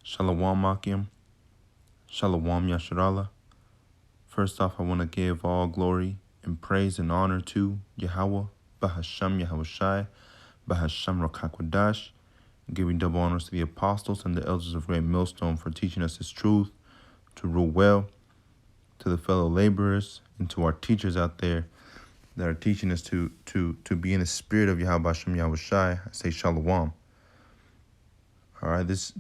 Shalom Akim, Shalom Yasharallah. First off, I want to give all glory and praise and honor to Yahweh, Bahasham Yahushai, Bahasham Rakakwadash, giving double honors to the apostles and the elders of Great Millstone for teaching us His truth, to rule well, to the fellow laborers, and to our teachers out there that are teaching us to be in the spirit of Yahweh Bahasham Yahushai. I say Shalom. All right, this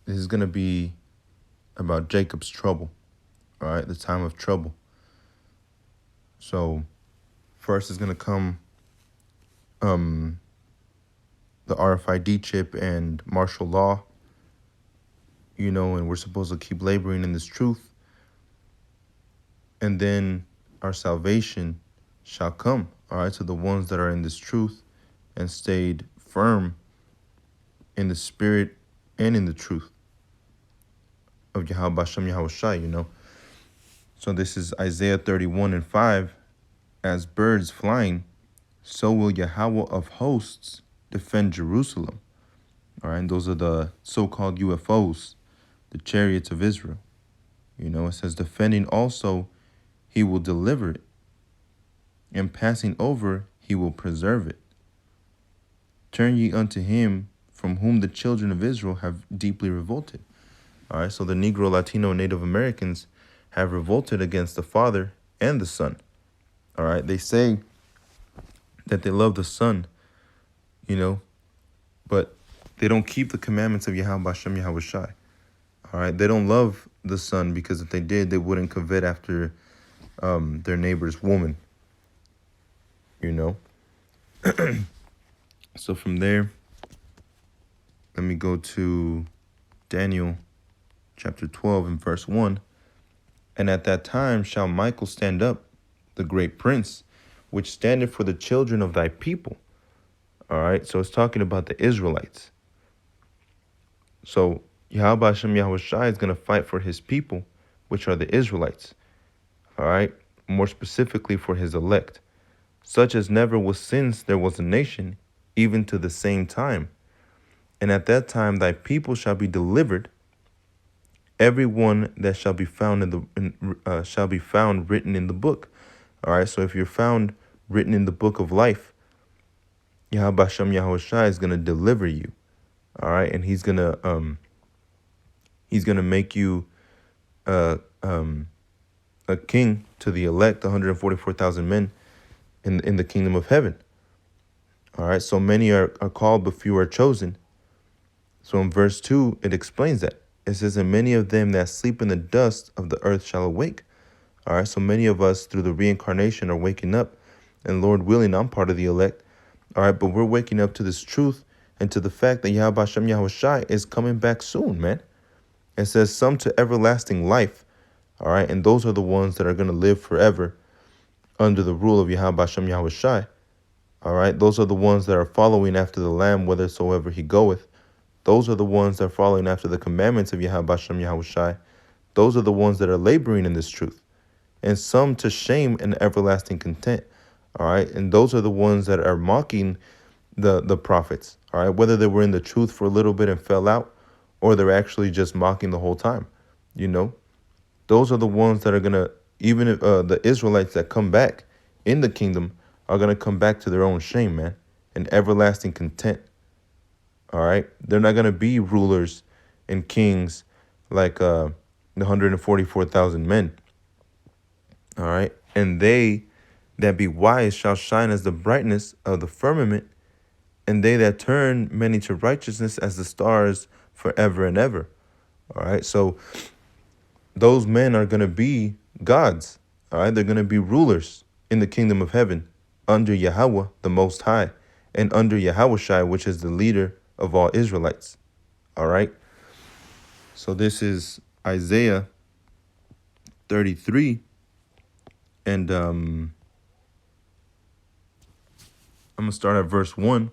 is going to be about Jacob's trouble, all right, the time of trouble. So first is going to come the RFID chip and martial law, and we're supposed to keep laboring in this truth. And then our salvation shall come, all right, to the ones that are in this truth and stayed firm in the spirit and in the truth of Yahweh Bashem Yahushai, So this is Isaiah 31:5. As birds flying, so will Yahweh of hosts defend Jerusalem. All right, and those are the so-called UFOs, the chariots of Israel. It says, defending also, he will deliver it, and passing over, he will preserve it. Turn ye unto him from whom the children of Israel have deeply revolted. All right, so the Negro, Latino, and Native Americans have revolted against the Father and the Son. All right, they say that they love the Son, but they don't keep the commandments of Yahweh Bashem Yahushai. All right, they don't love the Son because if they did, they wouldn't covet after their neighbor's woman, So from there, let me go to Daniel chapter 12 and verse 1. And at that time shall Michael stand up, the great prince, which standeth for the children of thy people. All right, so it's talking about the Israelites. So Yahweh Hashem Yahushai is going to fight for his people, which are the Israelites. All right, more specifically for his elect, such as never was since there was a nation, even to the same time. And at that time thy people shall be delivered, every one that shall be found shall be found written in the book. All right, so if you're found written in the book of life, Yahweh Hashem Yahushai is going to deliver you. All right, and he's gonna make you a king to the elect, 144,000 men in the kingdom of heaven. All right, so many are called, but few are chosen. So in verse 2, it explains that. It says, and many of them that sleep in the dust of the earth shall awake. All right, so many of us through the reincarnation are waking up, and Lord willing, I'm part of the elect. All right, but we're waking up to this truth and to the fact that Yahweh Hashem Yahushai is coming back soon, man. It says some to everlasting life. All right, and those are the ones that are going to live forever under the rule of Yahweh Hashem Yahushai. All right, those are the ones that are following after the Lamb whithersoever he goeth. Those are the ones that are following after the commandments of Yahweh Hashem Yahushai. Those are the ones that are laboring in this truth. And some to shame and everlasting content. All right, and those are the ones that are mocking the prophets. All right, whether they were in the truth for a little bit and fell out, or they're actually just mocking the whole time. Those are the ones that are going to, even if the Israelites that come back in the kingdom are going to come back to their own shame, man, and everlasting content. All right, they're not going to be rulers and kings like the 144,000 men. All right, and they that be wise shall shine as the brightness of the firmament, and they that turn many to righteousness as the stars forever and ever. All right, so those men are going to be gods. All right, they're going to be rulers in the kingdom of heaven under Yahweh, the Most High, and under Yahushai, which is the leader of all Israelites. All right, so this is Isaiah 33, and I'm going to start at verse 1.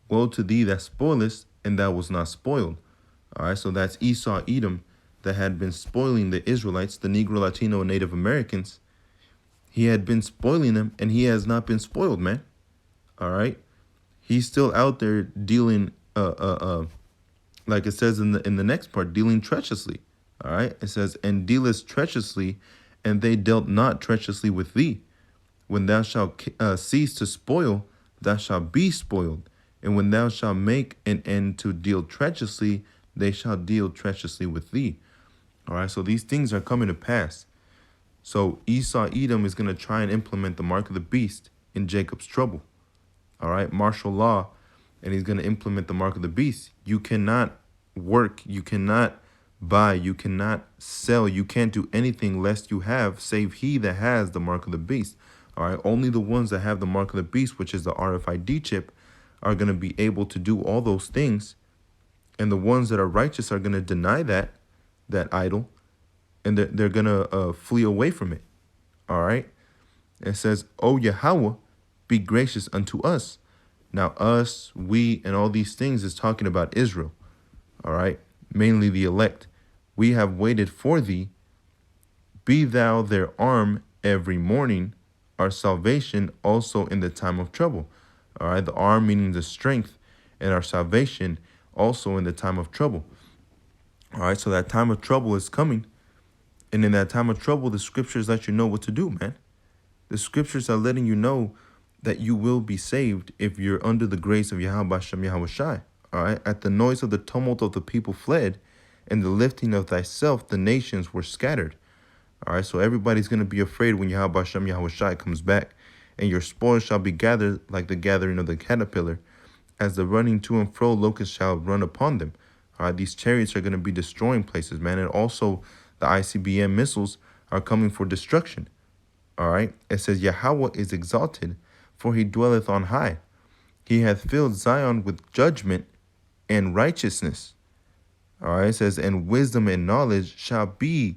Woe to thee that spoilest, and thou was not spoiled. All right, so that's Esau, Edom, that had been spoiling the Israelites, the Negro, Latino, and Native Americans. He had been spoiling them, and he has not been spoiled, man. All right, he's still out there dealing like it says in the next part, dealing treacherously. All right, it says, and dealest treacherously, and they dealt not treacherously with thee. When thou shalt cease to spoil, thou shalt be spoiled. And when thou shalt make an end to deal treacherously, they shall deal treacherously with thee. All right, so these things are coming to pass. So Esau, Edom is going to try and implement the mark of the beast in Jacob's trouble. All right, martial law, and he's going to implement the mark of the beast. You cannot work, you cannot buy, you cannot sell, you can't do anything lest you have, save he that has the mark of the beast. All right, only the ones that have the mark of the beast, which is the RFID chip, are going to be able to do all those things. And the ones that are righteous are going to deny that idol, and they're going to flee away from it. All right. It says, O Yahweh, be gracious unto us. Now us, we, and all these things is talking about Israel. All right. Mainly the elect. We have waited for thee. Be thou their arm every morning, our salvation also in the time of trouble. All right. The arm meaning the strength, and our salvation also in the time of trouble. All right. So that time of trouble is coming. And in that time of trouble, the scriptures let you know what to do, man. The scriptures are letting you know that you will be saved if you're under the grace of Yahweh Shem Yahweh Shai. All right. At the noise of the tumult of the people fled, and the lifting of thyself, the nations were scattered. All right. So everybody's going to be afraid when Yahweh Shem Yahweh Shai comes back, and your spoils shall be gathered like the gathering of the caterpillar, as the running to and fro locusts shall run upon them. All right. These chariots are going to be destroying places, man. And also the ICBM missiles are coming for destruction. All right. It says, Yahweh is exalted, for he dwelleth on high. He hath filled Zion with judgment and righteousness. All right. It says, and wisdom and knowledge shall be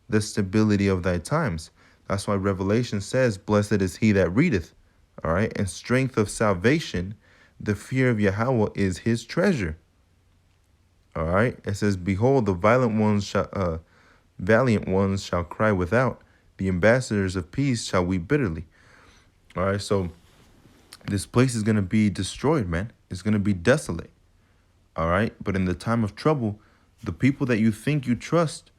the stability of thy times. That's why Revelation says, blessed is he that readeth. All right. And strength of salvation, the fear of Yahweh is his treasure. All right. It says, behold, the valiant ones shall cry without. The ambassadors of peace shall weep bitterly. All right, so this place is going to be destroyed, man. It's going to be desolate. All right, but in the time of trouble, the people that you think you trust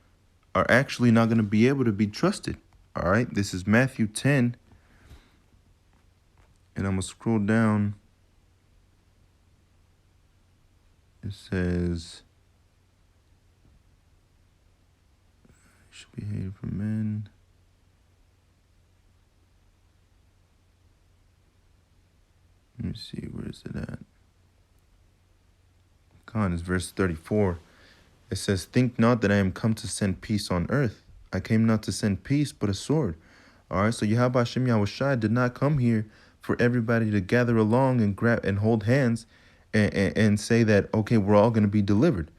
are actually not going to be able to be trusted. All right, this is Matthew 10. And I'm going to scroll down. It says, should be hated from men. Let me see, where is it at? Come it's verse 34. It says, think not that I am come to send peace on earth. I came not to send peace, but a sword. All right, so Yahweh Shem Yahweh Shai did not come here for everybody to gather along and grab and hold hands and say that, okay, we're all going to be delivered.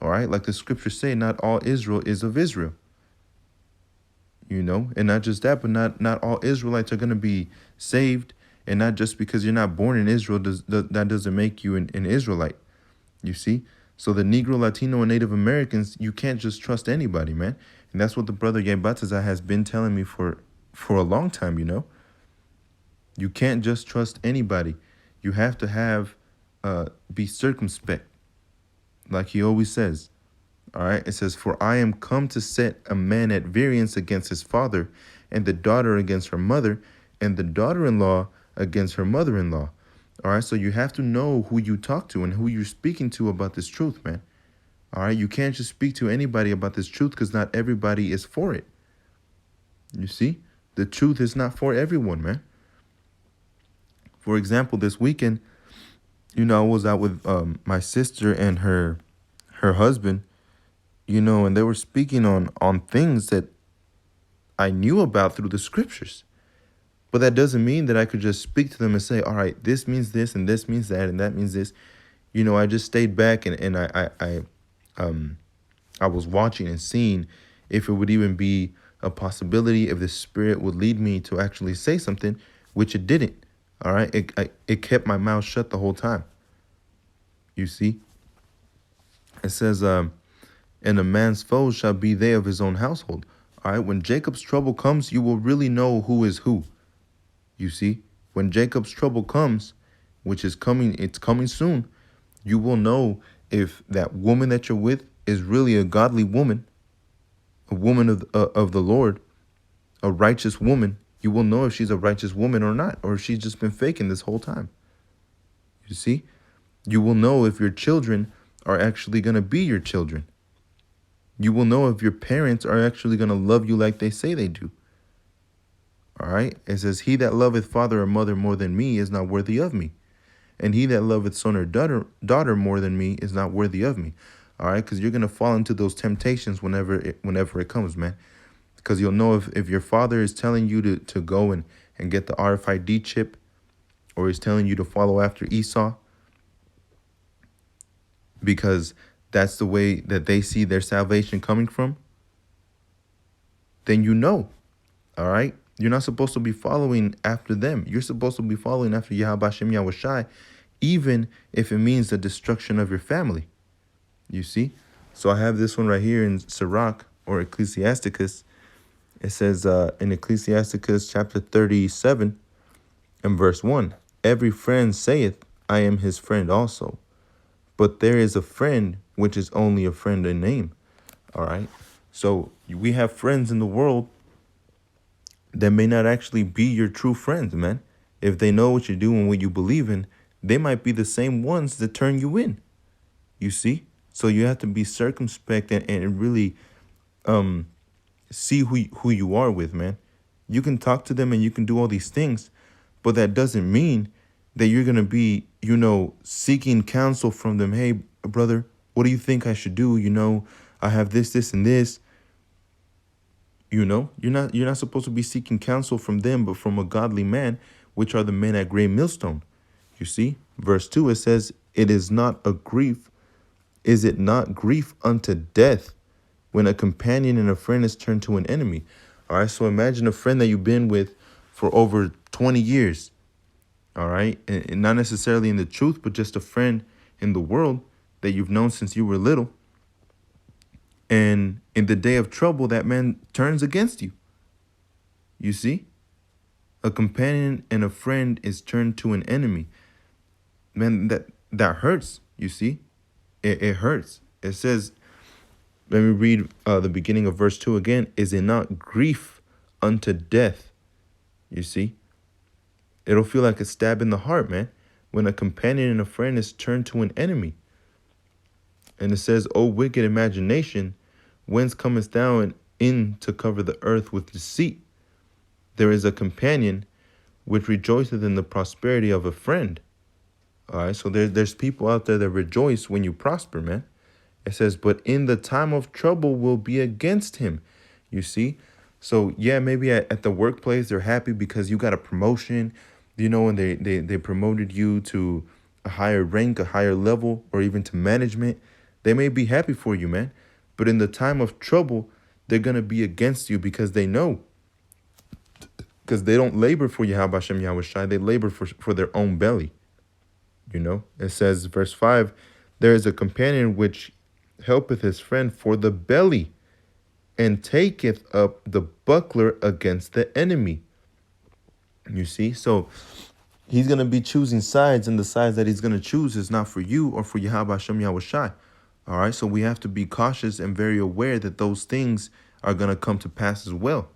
All right, like the scriptures say, not all Israel is of Israel. You know, and not just that, but not all Israelites are going to be saved. And not just because you're not born in Israel, that doesn't make you an Israelite. You see? So the Negro, Latino, and Native Americans, you can't just trust anybody, man. And that's what the brother Yebataza has been telling me for a long time, you know? You can't just trust anybody. You have to be circumspect, like he always says. All right? It says, for I am come to set a man at variance against his father, and the daughter against her mother, and the daughter-in-law against her mother-in-law. All right, so you have to know who you talk to and who you're speaking to about this truth, man. All right, you can't just speak to anybody about this truth because not everybody is for it. You see, the truth is not for everyone, man. For example, this weekend, you know, I was out with my sister and her husband, you know, and they were speaking on things that I knew about through the scriptures. But that doesn't mean that I could just speak to them and say, all right, this means this and this means that and that means this. You know, I just stayed back and I was watching and seeing if it would even be a possibility, if the Spirit would lead me to actually say something, which it didn't. All right. It kept my mouth shut the whole time. You see, it says, and a man's foes shall be they of his own household. All right. When Jacob's trouble comes, you will really know who is who. You see, when Jacob's trouble comes, which is coming, it's coming soon. You will know if that woman that you're with is really a godly woman, a woman of the Lord, a righteous woman. You will know if she's a righteous woman or not, or if she's just been faking this whole time. You see? You will know if your children are actually going to be your children. You will know if your parents are actually going to love you like they say they do. All right? It says, he that loveth father or mother more than me is not worthy of me. And he that loveth son or daughter more than me is not worthy of me. All right? Because you're going to fall into those temptations whenever it comes, man. Because you'll know if your father is telling you to go and get the RFID chip, or he's telling you to follow after Esau, because that's the way that they see their salvation coming from, then you know, all right? You're not supposed to be following after them. You're supposed to be following after Yahweh Hashem Yahweh Shai, even if it means the destruction of your family. You see? So I have this one right here in Sirach, or Ecclesiasticus. It says in Ecclesiasticus chapter 37 and verse 1, every friend saith, I am his friend also. But there is a friend which is only a friend in name. All right. So we have friends in the world that may not actually be your true friends, man. If they know what you do and what you believe in, they might be the same ones that turn you in. You see? So you have to be circumspect and really see who you are with, man. You can talk to them and you can do all these things, but that doesn't mean that you're going to be, seeking counsel from them. Hey, brother, what do you think I should do? I have this, and this. You're not supposed to be seeking counsel from them, but from a godly man, which are the men at Great Millstone. You see, verse 2, it says, is it not grief unto death when a companion and a friend is turned to an enemy? All right, so imagine a friend that you've been with for over 20 years. All right, and not necessarily in the truth, but just a friend in the world that you've known since you were little. And in the day of trouble, that man turns against you. You see? A companion and a friend is turned to an enemy. Man, that hurts, you see? It hurts. It says, let me read the beginning of verse 2 again. Is it not grief unto death? You see? It'll feel like a stab in the heart, man, when a companion and a friend is turned to an enemy. And it says, O wicked imagination, whence comest thou in to cover the earth with deceit? There is a companion which rejoiceth in the prosperity of a friend. All right, so there's people out there that rejoice when you prosper, man. It says, but in the time of trouble will be against him. You see? So, yeah, maybe at the workplace, they're happy because you got a promotion, and they promoted you to a higher rank, a higher level, or even to management. They may be happy for you, man. But in the time of trouble, they're going to be against you because they know. Because they don't labor for Yahweh Hashem Yahweh Shai. They labor for their own belly. It says, verse 5, there is a companion which helpeth his friend for the belly, and taketh up the buckler against the enemy. You see? So he's going to be choosing sides, and the sides that he's going to choose is not for you or for Yahweh Hashem Yahweh Shai. All right? So we have to be cautious and very aware that those things are going to come to pass as well.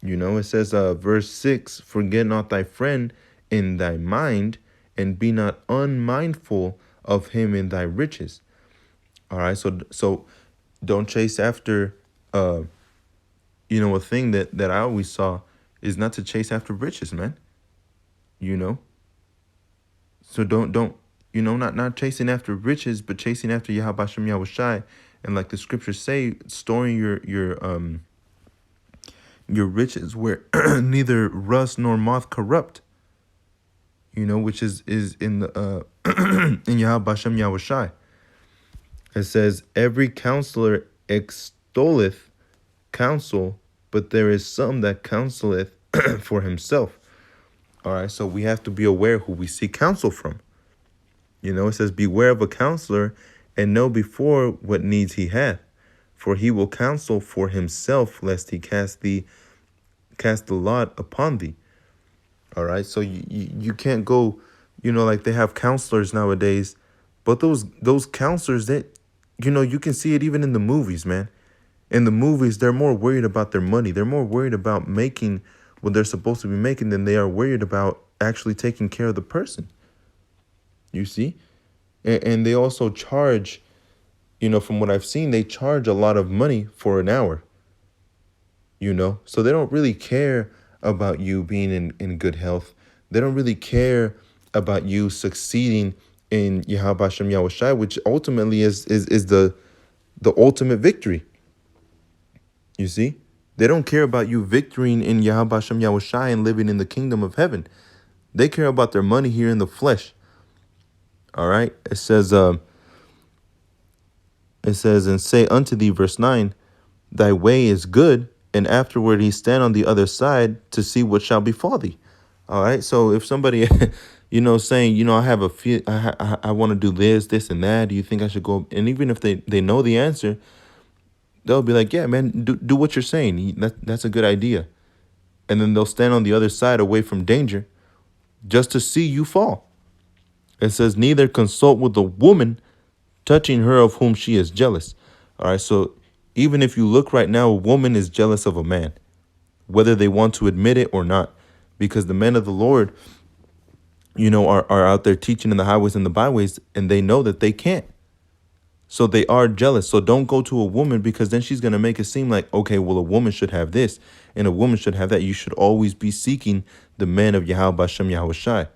It says, verse 6, forget not thy friend in thy mind, and be not unmindful of him in thy riches. All right? So don't chase after, a thing that I always saw is not to chase after riches, man. So don't not chasing after riches, but chasing after Yahweh Hashem Yahweh Shai. And like the scriptures say, storing your riches where neither rust nor moth corrupt. Which is in the in Yahweh Hashem Yahweh Shai. It says, every counselor extolleth counsel, but there is some that counseleth for himself. All right, so we have to be aware who we seek counsel from. It says, beware of a counselor, and know before what needs he hath, for he will counsel for himself, lest he cast the lot upon thee. All right, so you can't go, like they have counselors nowadays But those counselors, that, you can see it even in the movies, man. In the movies, they're more worried about their money. They're more worried about making what they're supposed to be making than they are worried about actually taking care of the person. You see? And they also charge, from what I've seen, they charge a lot of money for an hour, So they don't really care about you being in good health. They don't really care about you succeeding in Yahweh Hashem Yahweh Shai, which ultimately is the ultimate victory. You see? They don't care about you victorying in Yahweh Hashem Yahweh Shai and living in the kingdom of heaven. They care about their money here in the flesh. All right? It says, and say unto thee, verse 9, thy way is good, and afterward he stand on the other side to see what shall befall thee. All right? So if somebody, saying, I have a few, I want to do this, and that, do you think I should go? And even if they know the answer, they'll be like, yeah, man, do what you're saying. That's a good idea. And then they'll stand on the other side away from danger just to see you fall. It says, neither consult with the woman touching her of whom she is jealous. All right, so even if you look right now, a woman is jealous of a man, whether they want to admit it or not, because the men of the Lord, are out there teaching in the highways and the byways, and they know that they can't. So they are jealous. So don't go to a woman, because then she's going to make it seem like, okay, well, a woman should have this and a woman should have that. You should always be seeking the men of Yahweh Hashem Yahweh Shai.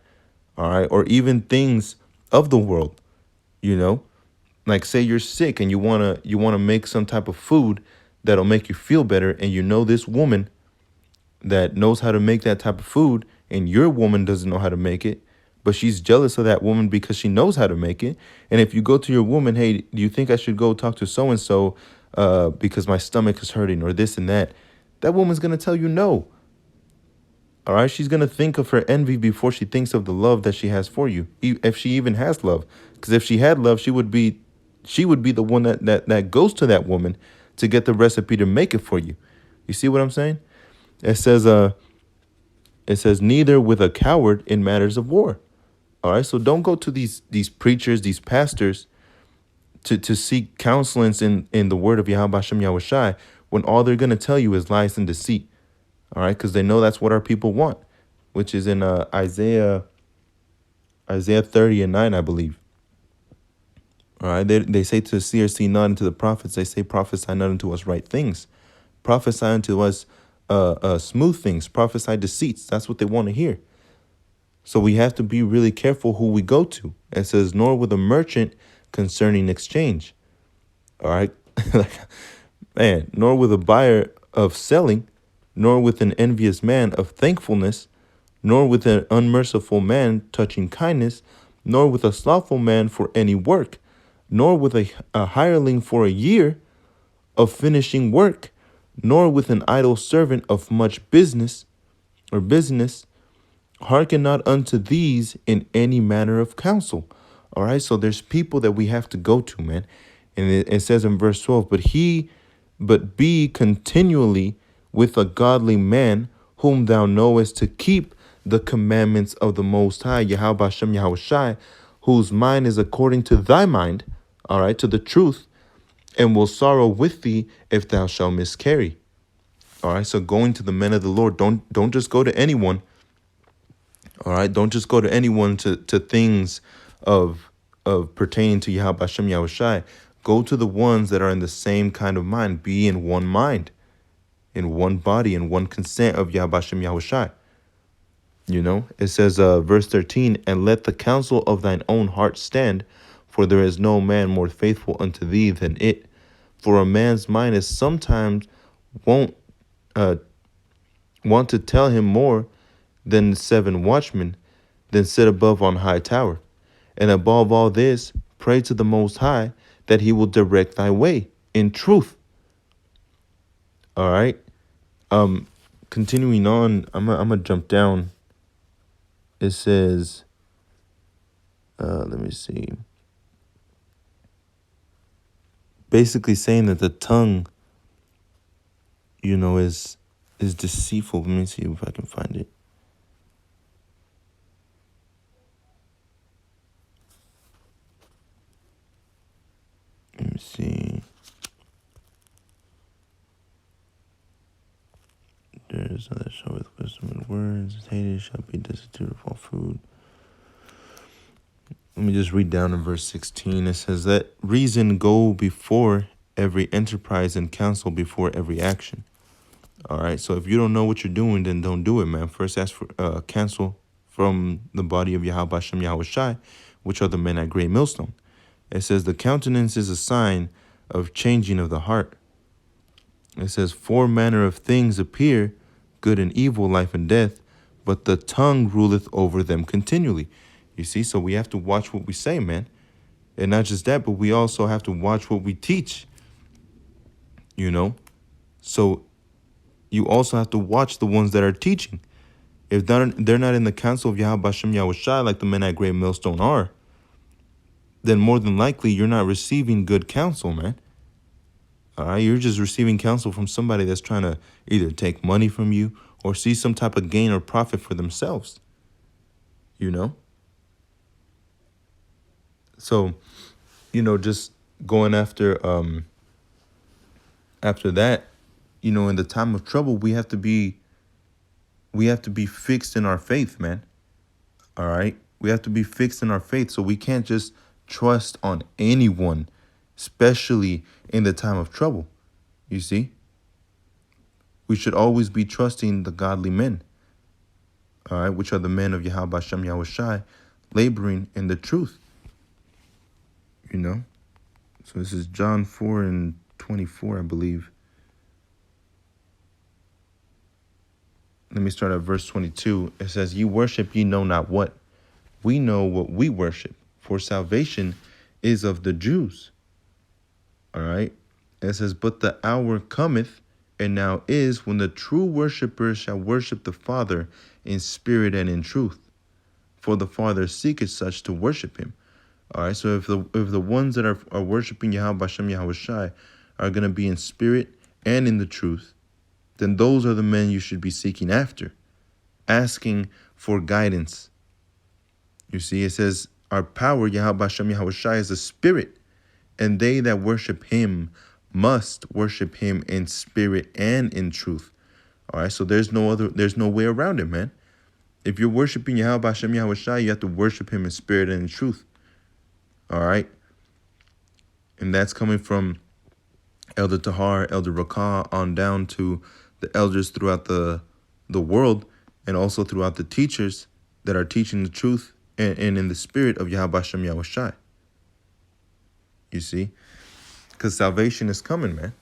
All right. Or even things of the world, like say you're sick and you want to make some type of food that'll make you feel better. And this woman that knows how to make that type of food, and your woman doesn't know how to make it, but she's jealous of that woman because she knows how to make it. And if you go to your woman, hey, do you think I should go talk to so-and-so because my stomach is hurting or this and that? That woman's going to tell you no. All right. She's going to think of her envy before she thinks of the love that she has for you, if she even has love. Because if she had love, she would be the one that goes to that woman to get the recipe to make it for you. You see what I'm saying? It says neither with a coward in matters of war. All right, so don't go to these preachers, these pastors, to seek counselings in the word of Yahweh Hashem Yahweh Shai, when all they're going to tell you is lies and deceit. All right, because they know that's what our people want, which is in Isaiah 30 and 9, I believe. All right, they say to the seers, see not unto the prophets. They say, prophesy not unto us right things. Prophesy unto us smooth things. Prophesy deceits. That's what they want to hear. So we have to be really careful who we go to. It says, nor with a merchant concerning exchange. All right. Man, nor with a buyer of selling, nor with an envious man of thankfulness, nor with an unmerciful man touching kindness, nor with a slothful man for any work, nor with a hireling for a year of finishing work, nor with an idle servant of much business. Hearken not unto these in any manner of counsel. All right, so there's people that we have to go to, man. And it says in verse 12, but be continually with a godly man whom thou knowest to keep the commandments of the Most High, Yahweh Hashem Yahweh Shai, whose mind is according to thy mind, all right, to the truth, and will sorrow with thee if thou shalt miscarry. All right, so going to the men of the Lord, don't just go to anyone. All right, don't just go to anyone to things of pertaining to Yahweh Hashem Yahweh Shai. Go to the ones that are in the same kind of mind. Be in one mind, in one body, in one consent of Yahweh Hashem Yahweh Shai. It says, verse 13, and let the counsel of thine own heart stand, for there is no man more faithful unto thee than it. For a man's mind is sometimes won't want to tell him more than 7 watchmen, then sit above on high tower. And above all this, pray to the Most High that he will direct thy way in truth. All right. Continuing on, I'm gonna jump down. It says, let me see. Basically saying that the tongue, is deceitful. Let me see if I can find it. Let me see. There is that showeth wisdom and words. His haters shall be destitute of all food. Let me just read down in verse 16. It says, let reason go before every enterprise and counsel before every action. All right. So if you don't know what you're doing, then don't do it, man. First ask for counsel from the body of Yahweh Hashem Yahweh Shai, which are the men at Great Millstone. It says the countenance is a sign of changing of the heart. It says 4 manner of things appear, good and evil, life and death, but the tongue ruleth over them continually. You see, so we have to watch what we say, man. And not just that, but we also have to watch what we teach, you know. So you also have to watch the ones that are teaching. If they're not in the council of Yahweh Hashem Yahweh Shai like the men at Great Millstone are, then more than likely you're not receiving good counsel, man. All right, you're just receiving counsel from somebody that's trying to either take money from you or see some type of gain or profit for themselves, you know. So, you know, just going after that, you know, in the time of trouble, we have to be fixed in our faith, man. All right, we have to be fixed in our faith, so we can't just trust on anyone, especially in the time of trouble. You see, we should always be trusting the godly men, all right, which are the men of Yahweh Hashem Yahweh Shai, laboring in the truth, you know. So this is John 4:24, I believe. Let me start at verse 22. It says, ye worship ye know not what. We know what we worship, for salvation is of the Jews. All right. It says, but the hour cometh, and now is, when the true worshipers shall worship the Father in spirit and in truth. For the Father seeketh such to worship him. All right. So if the ones that are worshiping Yahweh Hashem Yahweh Shai are going to be in spirit and in the truth, then those are the men you should be seeking after, asking for guidance. You see, it says, our power, Yahweh Hashem Yahweh Shai, is a spirit, and they that worship him must worship him in spirit and in truth. All right, so there's no way around it, man. If you're worshiping Yahweh Hashem Yahweh Shai, you have to worship him in spirit and in truth. All right, and that's coming from Elder Tahar, Elder Rakah, on down to the elders throughout the world, and also throughout the teachers that are teaching the truth and in the spirit of Yahweh Hashem Yahweh Shai. You see, because salvation is coming, man.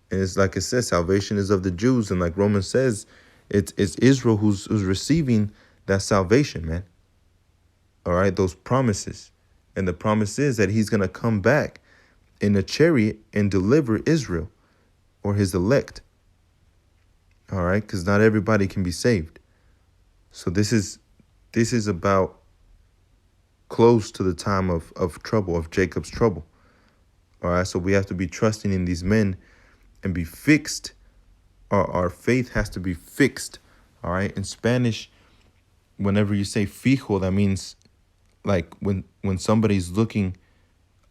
And it's like it says, salvation is of the Jews, and like Romans says, it's Israel who's receiving that salvation, man. All right, those promises, and the promise is that he's gonna come back in a chariot and deliver Israel or his elect. All right, because not everybody can be saved. So this is about close to the time of trouble, of Jacob's trouble. All right, so we have to be trusting in these men and be fixed. Our faith has to be fixed. All right, in Spanish, whenever you say fijo, that means like when somebody's looking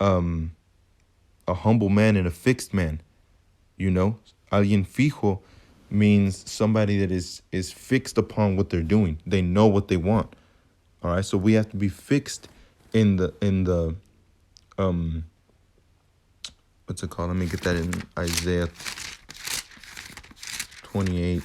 a humble man and a fixed man, you know. Alguien fijo means somebody that is fixed upon what they're doing. They know what they want. All right, so we have to be fixed in the what's it called? Let me get that in Isaiah 28.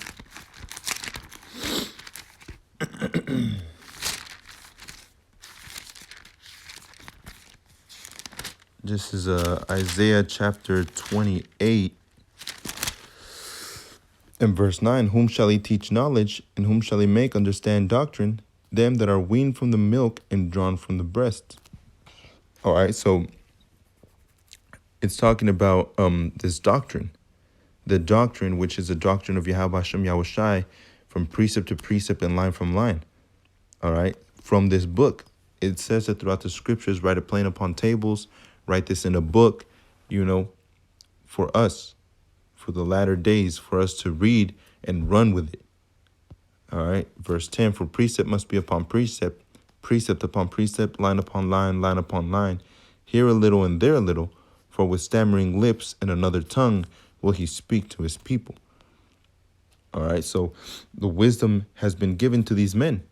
This is Isaiah chapter 28 and verse 9. Whom shall he teach knowledge, and whom shall he make understand doctrine? Them that are weaned from the milk and drawn from the breast. All right, so it's talking about this doctrine. The doctrine, which is the doctrine of Yahweh Hashem Yahweh Shai, from precept to precept and line from line. All right, from this book. It says that throughout the scriptures, write it plain upon tables, write this in a book, you know, for us, for the latter days, for us to read and run with it. All right, verse 10, for precept must be upon precept, precept upon precept, line upon line, line upon line, here a little and there a little, For with stammering lips and another tongue will he speak to his people. All right, so the wisdom has been given to these men.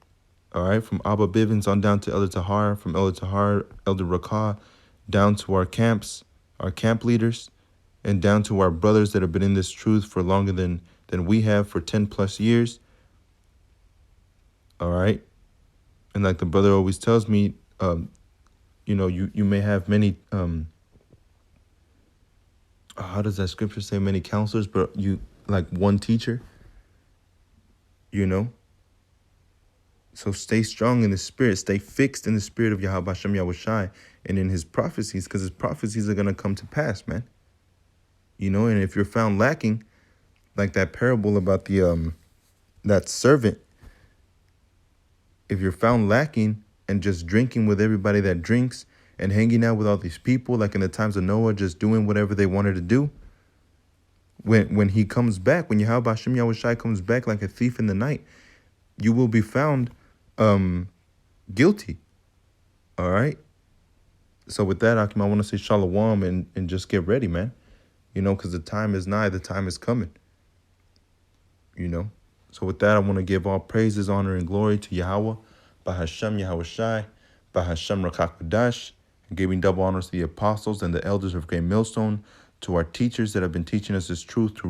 All right, from Abba Bivens on down to Elder Tahar, from Elder Tahar, Elder Rakah, down to our camps, our camp leaders, and down to our brothers that have been in this truth for longer than we have, for 10 plus years. All right. And like the brother always tells me, you may have many, how does that scripture say, many counselors, but you like one teacher, So stay strong in the spirit, stay fixed in the spirit of Yahweh Hashem Yahushai and in his prophecies, because his prophecies are going to come to pass, man. And if you're found lacking, like that parable about the that servant, if you're found lacking and just drinking with everybody that drinks and hanging out with all these people, like in the times of Noah, just doing whatever they wanted to do, when he comes back, when Yahweh Hashem Yahushai comes back like a thief in the night, you will be found guilty. All right. So with that, Akim, I want to say shalom and just get ready, man. Because the time is nigh, the time is coming. So with that, I want to give all praises, honor, and glory to Yahweh, Bahashem Yahushai, Bahashem Rakakwadash, and giving double honors to the apostles and the elders of Great Millstone, to our teachers that have been teaching us this truth, to